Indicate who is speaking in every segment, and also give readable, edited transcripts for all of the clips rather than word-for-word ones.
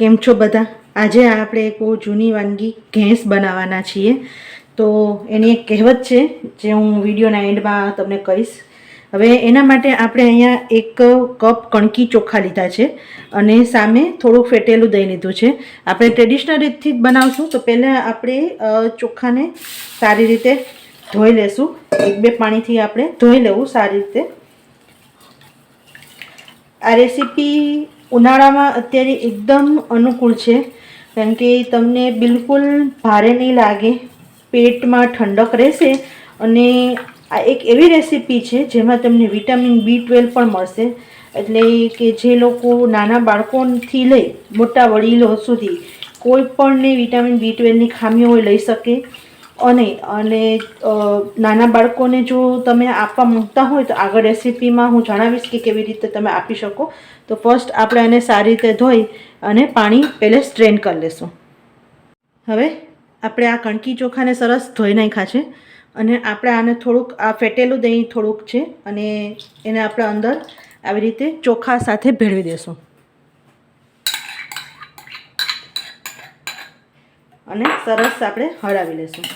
Speaker 1: કેમ છો બધા? આજે આપણે એક બહુ જૂની વાનગી ઘેંસ બનાવવાના છીએ. તો એની એક કહેવત છે જે હું વિડીયોના એન્ડમાં તમને કહીશ. હવે એના માટે આપણે અહીંયા 1 કપ કણકી ચોખા લીધા છે અને સામે થોડુંક ફેટેલું દહીં લીધું છે. આપણે ટ્રેડિશનલ રીતથી જ બનાવશું. તો પહેલાં આપણે ચોખાને સારી રીતે ધોઈ લેશું. 1-2 પાણીથી આપણે ધોઈ લેવું સારી રીતે. આ રેસીપી ઉનાળામાં અત્યારે એકદમ અનુકૂળ છે, કારણ કે તમને બિલકુલ ભારે નહીં લાગે, પેટમાં ઠંડક રહેશે અને આ એક એવી રેસીપી છે જેમાં તમને વિટામિન B12 પણ મળશે. એટલે કે જે લોકો નાના બાળકોથી લઈ મોટા વડીલો સુધી કોઈ પણને વિટામિન B12ની ખામી હોય લઈ શકે. અને નાના બાળકોને જો તમે આપવા માંગતા હોય તો આગળ રેસીપીમાં હું જણાવીશ કે કેવી રીતે તમે આપી શકો. તો ફર્સ્ટ આપણે આને સારી રીતે ધોઈ અને પાણી પહેલાં સ્ટ્રેન કરી લેશું. હવે આપણે આ કણકી ચોખાને સરસ ધોઈ નાખ્યા છે અને આપણે આને થોડુંક આ ફેટેલું દહીં થોડુંક છે અને એને આપણે અંદર આવી રીતે ચોખા સાથે ભેળવી દઈશું અને સરસ આપણે હળાવી લઈશું.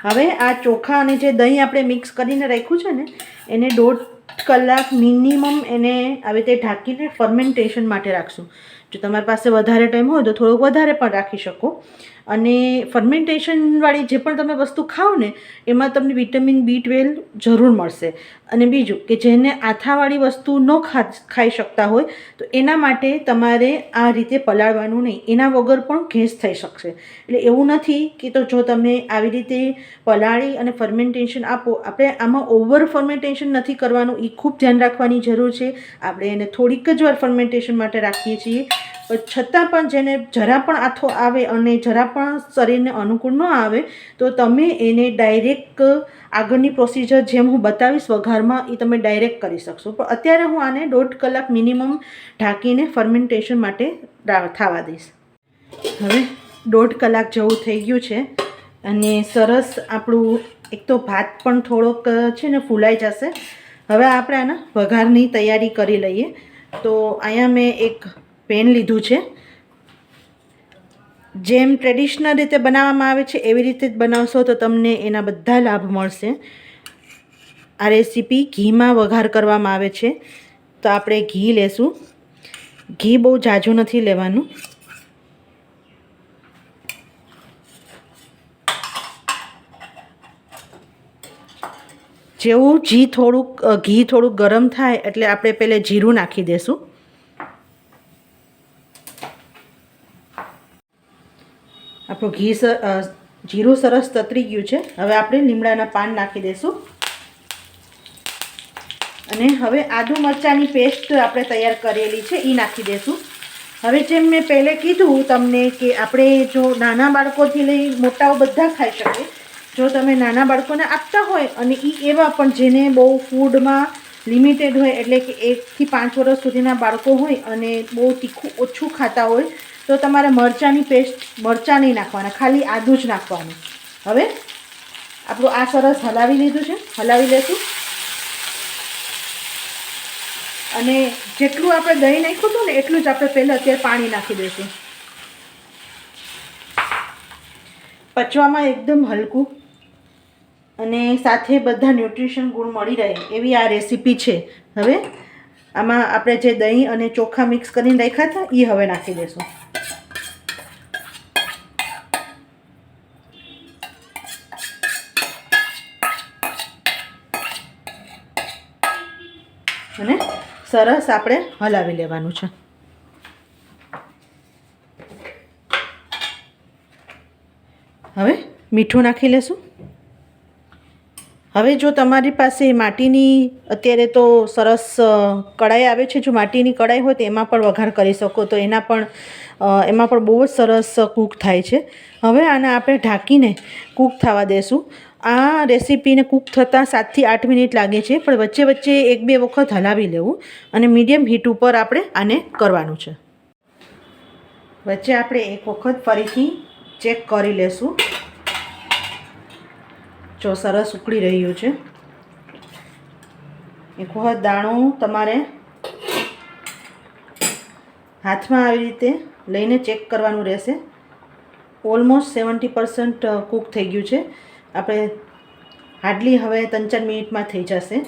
Speaker 1: હવે આ ચોખા અને જે દહીં આપણે મિક્સ કરીને રાખ્યું છે ને એને 1.5 કલાક મિનિમમ એને આવી રીતે ઢાંકીને ફર્મેન્ટેશન માટે રાખશું. જો તમારી પાસે વધારે ટાઈમ હોય તો થોડુંક વધારે પણ રાખી શકો. અને ફર્મેન્ટેશનવાળી જે પણ તમે વસ્તુ ખાઓ ને એમાં તમને વિટામિન B12 જરૂર મળશે. અને બીજું કે જેને આથાવાળી વસ્તુ ન ખાઈ શકતા હોય તો એના માટે તમારે આ રીતે પલાળવાનું નહીં, એના વગર પણ ઘેંસ થઈ શકશે. એટલે એવું નથી કે તો જો તમે આવી રીતે પલાળી અને ફર્મેન્ટેશન આપો, આપણે આમાં ઓવર ફર્મેન્ટેશન નથી કરવાનું, એ ખૂબ ધ્યાન રાખવાની જરૂર છે. આપણે એને થોડીક જ વાર ફર્મેન્ટેશન માટે રાખીએ છીએ, છતાં પણ જેને જરા પણ આથો આવે અને જરા પણ શરીરને અનુકૂળ ન આવે તો તમે એને ડાયરેક્ટ આગળની પ્રોસિજર જેમ હું બતાવીશ વઘારમાં એ તમે ડાયરેક્ટ કરી શકશો. પણ અત્યારે હું આને 1.5 કલાક મિનિમમ ઢાંકીને ફર્મેન્ટેશન માટે થવા દઈશ. હવે 1.5 કલાક જેવું થઈ ગયું છે અને સરસ આપણું એક તો ભાત પણ થોડોક છે ને ફૂલાઈ જશે. હવે આપણે આના વઘારની તૈયારી કરી લઈએ. તો અહીંયા મેં એક પેન લીધું છે. જેમ ટ્રેડિશનલ રીતે બનાવવામાં આવે છે એવી રીતે જ બનાવશો તો તમને એના બધા લાભ મળશે. આ રેસીપી ઘીમાં વઘાર કરવામાં આવે છે. તો આપણે ઘી લેશું. ઘી બહુ ઝાઝું નથી લેવાનું. જેવું ઘી થોડુંક ગરમ થાય એટલે આપણે પહેલાં જીરું નાખી દઈશું. આપણું જીરું સરસ તતરી ગયું છે. હવે આપણે લીમડાના પાન નાખી દઈશું અને હવે આદુ મરચાંની પેસ્ટ આપણે તૈયાર કરેલી છે એ નાખી દઈશું. હવે જેમ મેં પહેલે કીધું તમને કે આપણે જો નાના બાળકોથી લઈ મોટાઓ બધા ખાઈ શકે. જો તમે નાના બાળકોને આપતા હોય અને એ એવા પણ જેને બહુ ફૂડમાં લિમિટેડ હોય, એટલે કે 1 થી 5 વર્ષ સુધીના બાળકો હોય અને બહુ તીખું ઓછું ખાતા હોય તો તમારે મરચાંની પેસ્ટ મરચાં નહીં નાખવાના, ખાલી આદું જ નાખવાનું. હવે આપણું આ સરસ હલાવી લીધું છે, હલાવી લેશું. અને જેટલું આપણે દહીં નાખ્યું હતું ને એટલું જ આપણે પહેલાં અત્યારે પાણી નાખી દઈશું. પચવામાં એકદમ હલકું અને સાથે બધા ન્યુટ્રિશન ગુણ મળી રહે એવી આ રેસીપી છે. હવે આમાં આપણે જે દહીં અને ચોખા મિક્સ કરીને રાખ્યા હતા એ હવે નાખી દઈશું. અને સરસ આપણે હલાવી લેવાનું છે. હવે મીઠું નાખી લેશું. હવે જો તમારી પાસે માટીની અત્યારે તો સરસ કઢાઈ આવે છે, જો માટીની કઢાઈ હોય તો એમાં પણ વઘાર કરી શકો. તો એમાં પણ બહુ જ સરસ કૂક થાય છે. હવે આને આપણે ઢાંકીને કૂક થવા દેશું. આ રેસીપીને કૂક થતાં 7 થી 8 મિનિટ લાગે છે, પણ વચ્ચે વચ્ચે 1-2 વખત હલાવી લેવું અને મીડિયમ હીટ ઉપર આપણે આને કરવાનું છે. વચ્ચે આપણે એક વખત ફરીથી ચેક કરી લેશું. જો સરસ ઉકળી રહ્યું છે. એક વખત દાણું તમારે હાથમાં આવી રીતે લઈને ચેક કરવાનું રહેશે. ઓલમોસ્ટ 70% કૂક થઈ ગયું છે. આપણે હાર્ડલી હવે 3-4 મિનિટમાં થઈ જશે.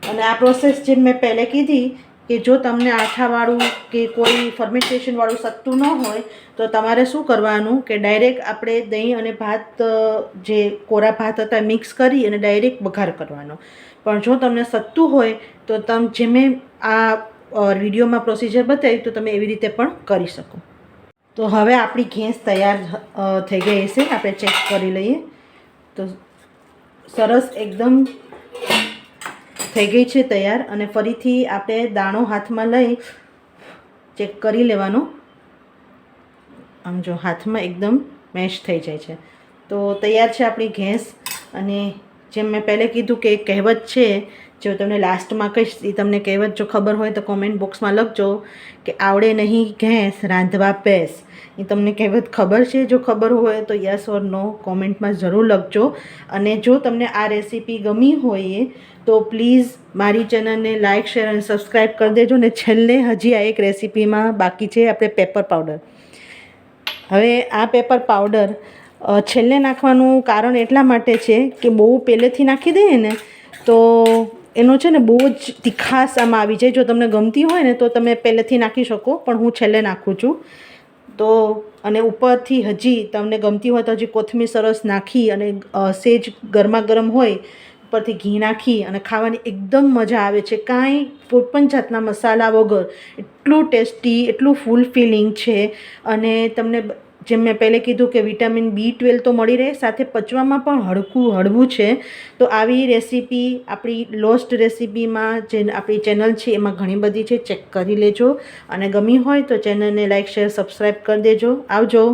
Speaker 1: અને આ પ્રોસેસ જે મેં પહેલે કીધી કે જો તમને આઠાવાળું કે કોઈ ફર્મેન્ટેશનવાળું સત્તું ન હોય તો તમારે શું કરવાનું કે ડાયરેક્ટ આપણે દહીં અને ભાત જે કોરા ભાત હતા મિક્સ કરી અને ડાયરેક્ટ વઘાર કરવાનો. પણ જો તમને સત્તું હોય તો તમે જે મેં આ વિડીયોમાં પ્રોસિજર બતાવી તો તમે એવી રીતે પણ કરી શકો. તો હવે આપણી ઘેંસ તૈયાર થઈ ગઈ હશે. આપણે ચેક કરી લઈએ તો સરસ એકદમ થઈ ગઈ છે તૈયાર. અને ફરીથી આપણે દાણો હાથમાં લઈ ચેક કરી લેવાનો. આમ જો હાથમાં એકદમ મેશ થઈ જાય છે. તો તૈયાર છે આપણી ઘેંસ. અને જેમ મેં પહેલે કીધું કે એક કહેવત છે જો તમને લાસ્ટમાં કહીશ એ તમને કહેવત જો ખબર હોય તો કોમેન્ટ બોક્સમાં લખજો કે આવડે નહીં ઘેંસ રાંધવા પેસ. એ તમને કહેવત ખબર છે? જો ખબર હોય તો યસ ઓર નો કોમેન્ટમાં જરૂર લખજો. અને જો તમને આ રેસીપી ગમી હોય તો પ્લીઝ મારી ચેનલને લાઇક શેર અને સબસ્ક્રાઈબ કરી દેજો. ને છેલ્લે હજી આ એક રેસીપીમાં બાકી છે આપણે પેપર પાવડર. હવે આ પેપર પાવડર છેલ્લે નાખવાનું કારણ એટલા માટે છે કે બહુ પહેલેથી નાખી દઈએ ને તો એનો છે ને બહુ જ તીખાશ આમાં આવી જાય. જો તમને ગમતી હોય ને તો તમે પહેલેથી નાખી શકો, પણ હું છેલ્લે નાખું છું. તો અને ઉપરથી હજી તમને ગમતી હોય તો હજી કોથમીર સરસ નાખી અને સેજ ગરમા ગરમ હોય ઉપરથી ઘી નાખી અને ખાવાની એકદમ મજા આવે છે. કાંઈ કોઈપણ જાતના મસાલા વગર એટલું ટેસ્ટી, એટલું ફૂલ ફિલિંગ છે. અને તમને જેમ મેં પહેલે કીધું કે વિટામિન B12 તો મળી રહે, સાથે પચવામાં પણ હળવું છે. તો આવી રેસીપી આપણી લોસ્ટ રેસીપીમાં જે આપણી ચેનલ છે એમાં ઘણી બધી છે, ચેક કરી લેજો. અને ગમી હોય તો ચેનલને લાઇક શેર સબસ્ક્રાઈબ કરી દેજો. આવજો.